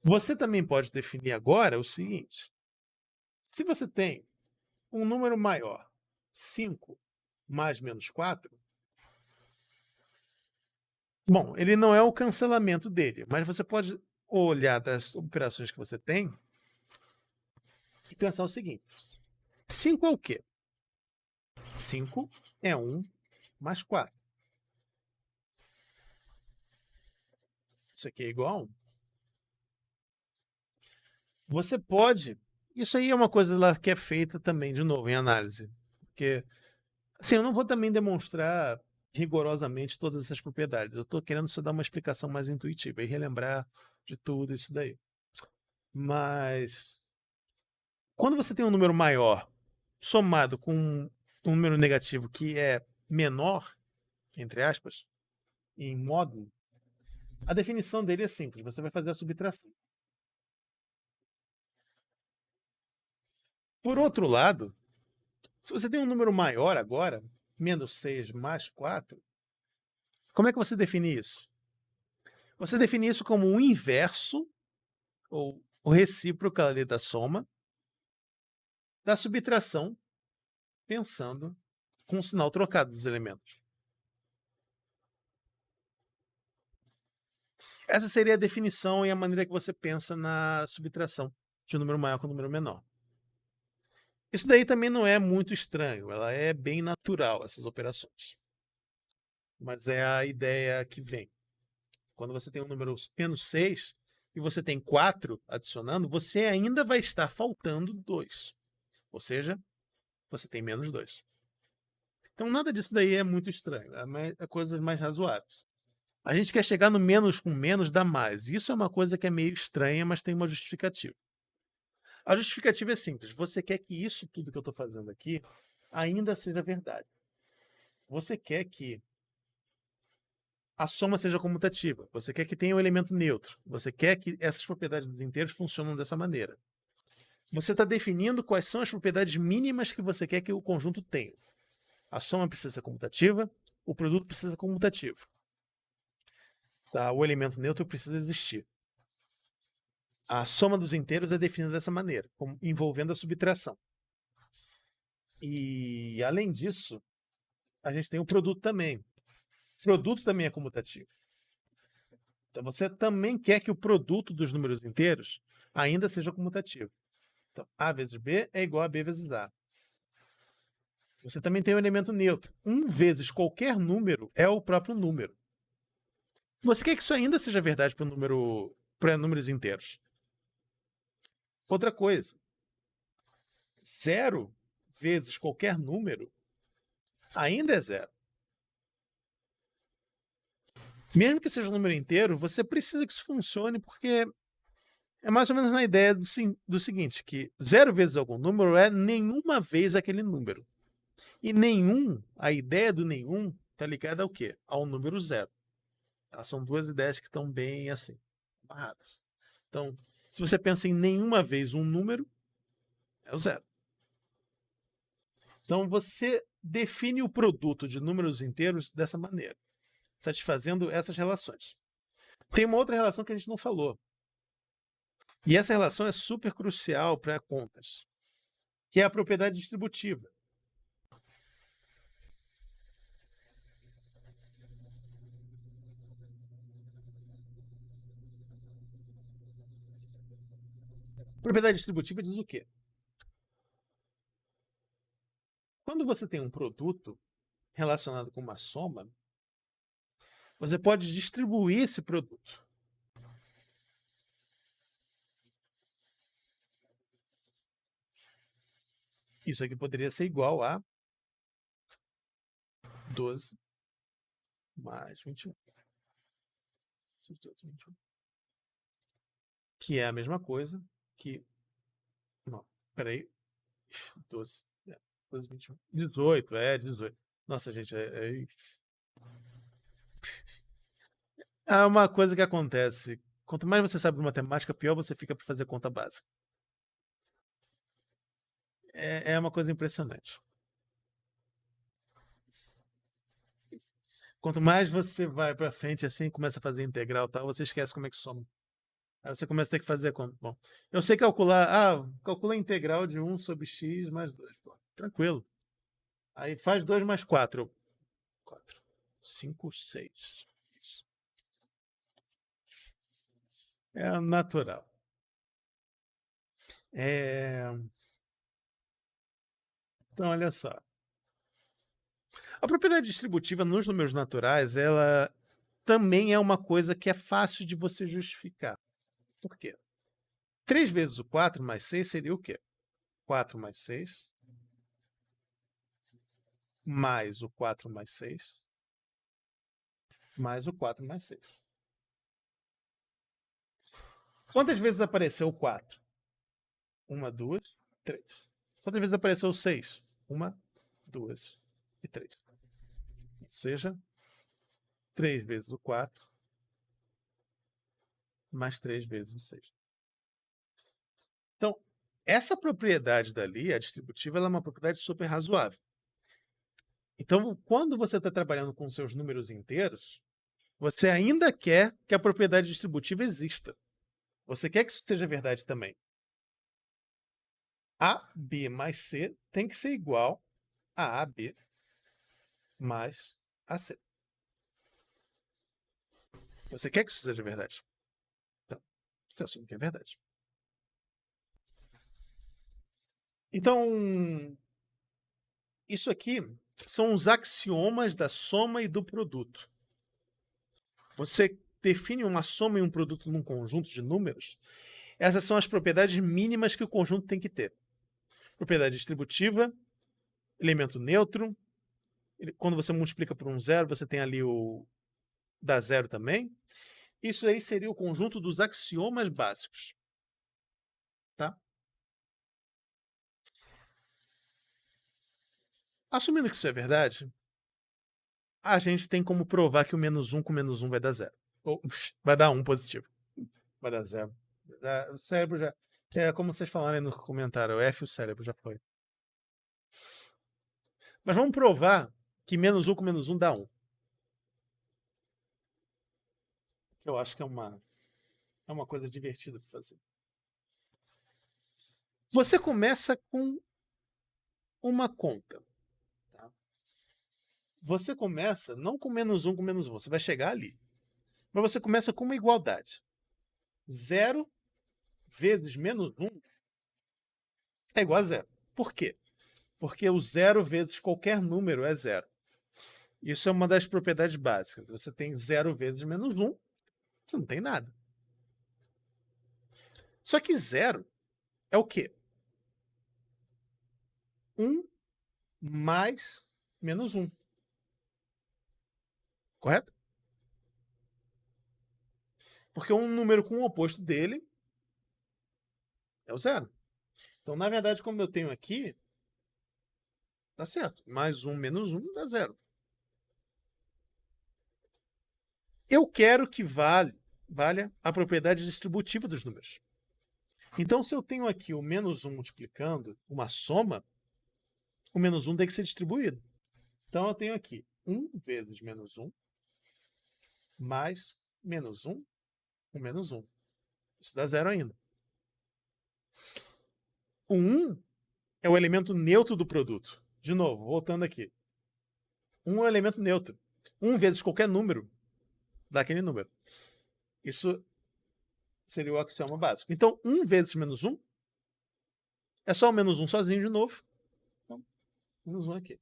Você também pode definir agora o seguinte: se você tem um número maior, 5 mais menos 4, bom, ele não é o cancelamento dele, mas você pode olhar das operações que você tem e pensar o seguinte: 5 é o quê? 5 é 1 mais 4. Isso aqui é igual a 1. Você pode... Isso aí é uma coisa lá que é feita também, de novo, em análise. Porque, assim, eu não vou também demonstrar rigorosamente todas essas propriedades. Eu estou querendo só dar uma explicação mais intuitiva e relembrar de tudo isso daí. Mas, quando você tem um número maior somado com um número negativo que é menor, entre aspas, em módulo, a definição dele é simples. Você vai fazer a subtração. Por outro lado, se você tem um número maior agora, menos 6 mais 4, como é que você define isso? Você define isso como o inverso, ou o recíproco ali da soma, da subtração, pensando com o sinal trocado dos elementos. Essa seria a definição e a maneira que você pensa na subtração de um número maior com um número menor. Isso daí também não é muito estranho, ela é bem natural, essas operações. Mas é a ideia que vem. Quando você tem um número menos 6 e você tem 4 adicionando, você ainda vai estar faltando 2. Ou seja, você tem menos 2. Então nada disso daí é muito estranho, é coisas mais razoáveis. A gente quer chegar no menos com menos dá mais. Isso é uma coisa que é meio estranha, mas tem uma justificativa. A justificativa é simples. Você quer que isso tudo que eu estou fazendo aqui ainda seja verdade. Você quer que a soma seja comutativa, você quer que tenha um elemento neutro, você quer que essas propriedades dos inteiros funcionem dessa maneira. Você está definindo quais são as propriedades mínimas que você quer que o conjunto tenha. A soma precisa ser comutativa, o produto precisa ser comutativo. Tá? O elemento neutro precisa existir. A soma dos inteiros é definida dessa maneira, envolvendo a subtração. E, além disso, a gente tem o produto também. O produto também é comutativo. Então, você também quer que o produto dos números inteiros ainda seja comutativo. Então, A vezes B é igual a B vezes A. Você também tem o elemento neutro. 1 vezes qualquer número é o próprio número. Você quer que isso ainda seja verdade para números inteiros. Outra coisa. 0 vezes qualquer número ainda é 0. Mesmo que seja um número inteiro, você precisa que isso funcione, porque é mais ou menos na ideia do seguinte, que 0 vezes algum número é nenhuma vez aquele número. E a ideia do nenhum, está ligada ao quê? Ao número 0. Elas são duas ideias que estão bem assim, amarradas. Então, se você pensa em nenhuma vez um número, é o 0. Então, você define o produto de números inteiros dessa maneira, satisfazendo essas relações. Tem uma outra relação que a gente não falou. E essa relação é super crucial para contas, que é a propriedade distributiva. A propriedade distributiva diz o quê? Quando você tem um produto relacionado com uma soma, você pode distribuir esse produto. Isso aqui poderia ser igual a 12 mais 21. Que é a mesma coisa que... Não, peraí. 12. 12, 21. 18, 18. Nossa, gente, é uma coisa que acontece. Quanto mais você sabe de matemática, pior você fica para fazer conta básica. É uma coisa impressionante. Quanto mais você vai para frente assim, começa a fazer integral e tal, você esquece como é que soma. Aí você começa a ter que fazer conta. Bom, eu sei calcular, calcula a integral de 1 sobre x mais 2. Pô, tranquilo. Aí faz 2 mais 4. 4. 5, 6. Isso. É natural. Então, olha só. A propriedade distributiva nos números naturais, ela também é uma coisa que é fácil de você justificar. Por quê? 3 vezes o 4 mais 6 seria o quê? 4 mais 6 mais o 4 mais 6 mais o 4 mais 6. Quantas vezes apareceu o 4? 1, 2, 3. Quantas vezes apareceu o 6? 1, 2 e 3. Ou seja, 3 vezes o 4 mais 3 vezes o 6. Então, essa propriedade dali, a distributiva, ela é uma propriedade super razoável. Então, quando você está trabalhando com seus números inteiros, você ainda quer que a propriedade distributiva exista. Você quer que isso seja verdade também. AB mais C tem que ser igual a AB mais AC. Você quer que isso seja verdade? Então, você assume que é verdade. Então, isso aqui são os axiomas da soma e do produto. Você define uma soma e um produto num conjunto de números. Essas são as propriedades mínimas que o conjunto tem que ter. Propriedade distributiva, elemento neutro. Quando você multiplica por um zero, você tem ali o dá zero também. Isso aí seria o conjunto dos axiomas básicos. Tá? Assumindo que isso é verdade, a gente tem como provar que o -1 com -1 vai dar 0. Ou vai dar 1 positivo. Vai dar 0. O cérebro já... É como vocês falaram aí no comentário, o F o cérebro já foi. Mas vamos provar que -1 com -1 dá 1. Eu acho que é uma coisa divertida de fazer. Você começa com uma conta. Tá? Você começa não com -1 com -1, você vai chegar ali. Mas você começa com uma igualdade. 0 vezes -1 é igual a 0. Por quê? Porque o 0 vezes qualquer número é 0. Isso é uma das propriedades básicas. Você tem 0 vezes -1, você não tem nada. Só que 0 é o quê? 1 mais -1. Correto? Porque um número com o oposto dele é o 0. Então, na verdade, como eu tenho aqui, tá certo. Mais 1 menos 1 dá 0. Eu quero que valha a propriedade distributiva dos números. Então, se eu tenho aqui o -1 multiplicando uma soma, o -1 tem que ser distribuído. Então, eu tenho aqui 1 vezes -1 mais -1 com -1. Isso dá 0 ainda. O 1 é o elemento neutro do produto. De novo, voltando aqui. 1 é um elemento neutro. 1 vezes qualquer número dá aquele número. Isso seria o axioma básico. Então, 1 vezes -1 é só o -1 sozinho de novo. Então, -1 aqui.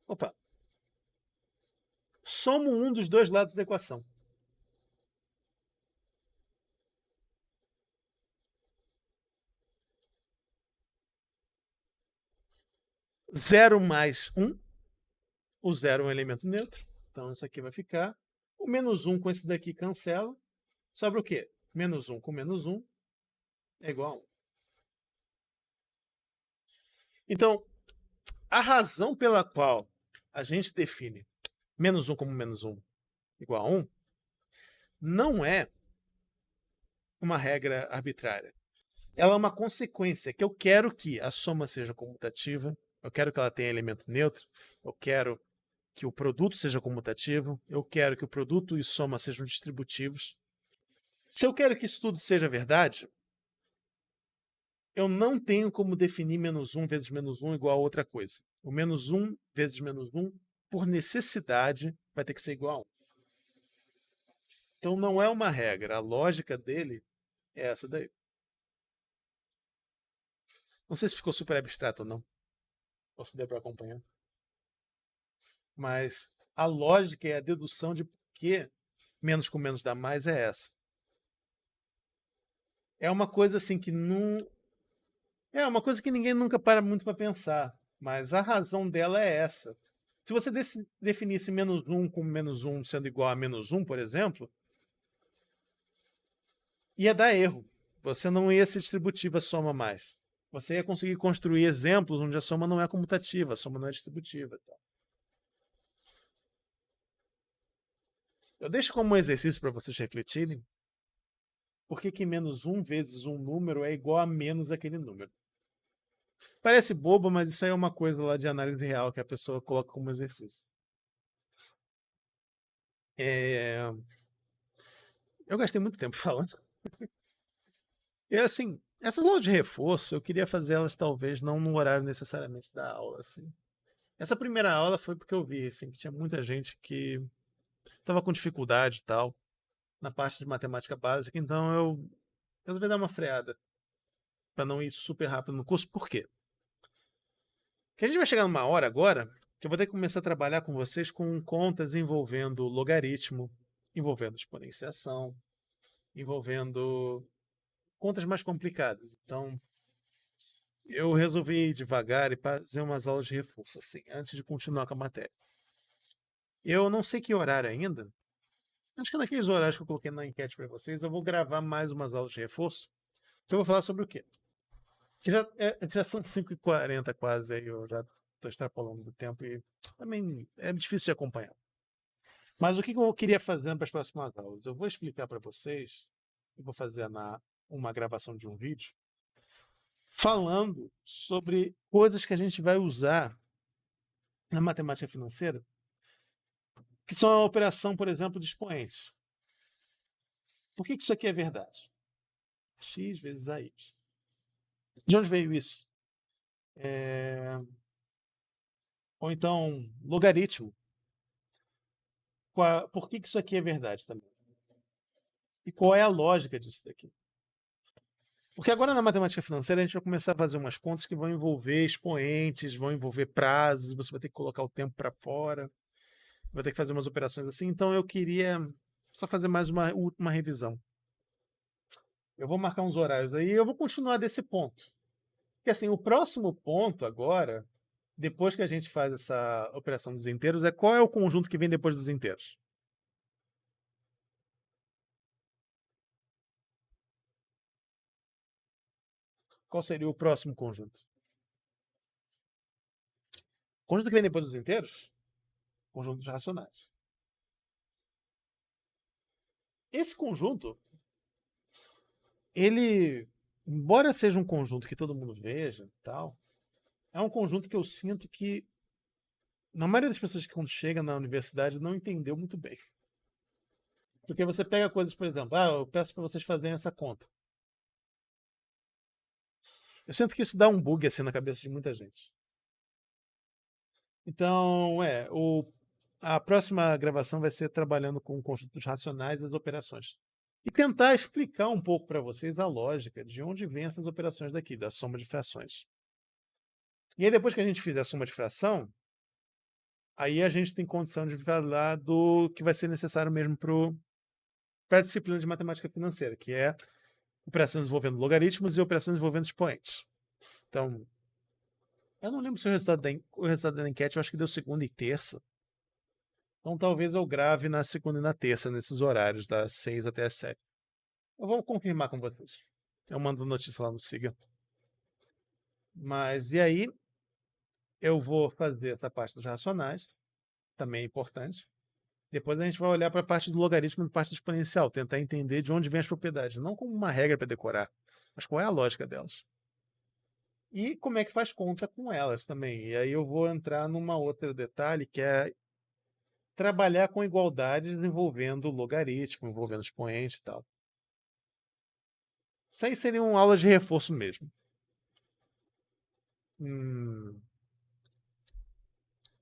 Opa. Somo um dos dois lados da equação. 0 mais 1. O 0 é um elemento neutro. Então, isso aqui vai ficar. O -1 com esse daqui cancela. Sobra o quê? -1 com -1 é igual a 1. Então, a razão pela qual a gente define -1 como -1 igual a 1 não é uma regra arbitrária. Ela é uma consequência que eu quero que a soma seja comutativa, eu quero que ela tenha elemento neutro, eu quero que o produto seja comutativo, eu quero que o produto e soma sejam distributivos. Se eu quero que isso tudo seja verdade, eu não tenho como definir -1 vezes -1 igual a outra coisa. O -1 vezes -1, por necessidade, vai ter que ser igual a 1. Então não é uma regra, a lógica dele é essa daí. Não sei se ficou super abstrato ou não, ou se deu para acompanhar. Mas a lógica e a dedução de por que menos com menos dá mais é essa. É uma coisa assim que não... É uma coisa que ninguém nunca para muito para pensar, mas a razão dela é essa. Se você definisse -1 com -1 sendo igual a -1, por exemplo, ia dar erro. Você não ia ser distributiva a soma mais. Você ia conseguir construir exemplos onde a soma não é comutativa, a soma não é distributiva. Eu deixo como um exercício para vocês refletirem por que -1 vezes um número é igual a menos aquele número. Parece bobo, mas isso aí é uma coisa lá de análise real que a pessoa coloca como exercício. Eu gastei muito tempo falando. E assim, essas aulas de reforço, eu queria fazer elas talvez não no horário necessariamente da aula, assim. Essa primeira aula foi porque eu vi, assim, que tinha muita gente que estava com dificuldade e tal, na parte de matemática básica, então eu resolvi dar uma freada para não ir super rápido no curso. Por quê? Porque a gente vai chegar numa hora agora que eu vou ter que começar a trabalhar com vocês com contas envolvendo logaritmo, envolvendo exponenciação, envolvendo contas mais complicadas. Então, eu resolvi ir devagar e fazer umas aulas de reforço, assim, antes de continuar com a matéria. Eu não sei que horário ainda. Acho que naqueles horários que eu coloquei na enquete para vocês, eu vou gravar mais umas aulas de reforço. Então, eu vou falar sobre o quê? Que já são 5h40 quase, aí eu já estou extrapolando do tempo e também é difícil de acompanhar. Mas o que eu queria fazer para as próximas aulas? Eu vou explicar para vocês, eu vou fazer uma gravação de um vídeo, falando sobre coisas que a gente vai usar na matemática financeira, que são a operação, por exemplo, de expoentes. Por que isso aqui é verdade? X vezes AY. De onde veio isso? Ou então, logaritmo. Por que isso aqui é verdade também? E qual é a lógica disso daqui? Porque agora na matemática financeira a gente vai começar a fazer umas contas que vão envolver expoentes, vão envolver prazos, você vai ter que colocar o tempo para fora, vai ter que fazer umas operações assim. Então eu queria só fazer mais uma última revisão. Eu vou marcar uns horários aí e eu vou continuar desse ponto. Porque assim, o próximo ponto agora, depois que a gente faz essa operação dos inteiros, é qual é o conjunto que vem depois dos inteiros? Qual seria o próximo conjunto? O conjunto que vem depois dos inteiros? Conjunto dos racionais. Esse conjunto, ele, embora seja um conjunto que todo mundo veja, tal, é um conjunto que eu sinto que, na maioria das pessoas que quando chega na universidade não entendeu muito bem. Porque você pega coisas, por exemplo, eu peço para vocês fazerem essa conta. Eu sinto que isso dá um bug assim na cabeça de muita gente. Então, a próxima gravação vai ser trabalhando com o conjunto dos racionais e as operações. E tentar explicar um pouco para vocês a lógica de onde vem essas operações daqui, da soma de frações. E aí, depois que a gente fizer a soma de fração, aí a gente tem condição de falar do que vai ser necessário mesmo para a disciplina de matemática financeira, que é operações envolvendo logaritmos e operações envolvendo expoentes. Então, eu não lembro se o resultado da enquete, eu acho que deu segunda e terça. Então talvez eu grave na segunda e na terça, nesses horários, das 6 até as 7. Eu vou confirmar com vocês. Eu mando notícia lá no Siga. Mas e aí, eu vou fazer essa parte dos racionais, também é importante. Depois a gente vai olhar para a parte do logaritmo e parte do exponencial, tentar entender de onde vem as propriedades, não como uma regra para decorar, mas qual é a lógica delas. E como é que faz conta com elas também. E aí eu vou entrar numa outra detalhe, que é trabalhar com igualdades envolvendo logaritmo, envolvendo expoente e tal. Isso aí seriam aulas de reforço mesmo.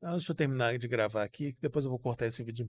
Deixa eu terminar de gravar aqui, depois eu vou cortar esse vídeo.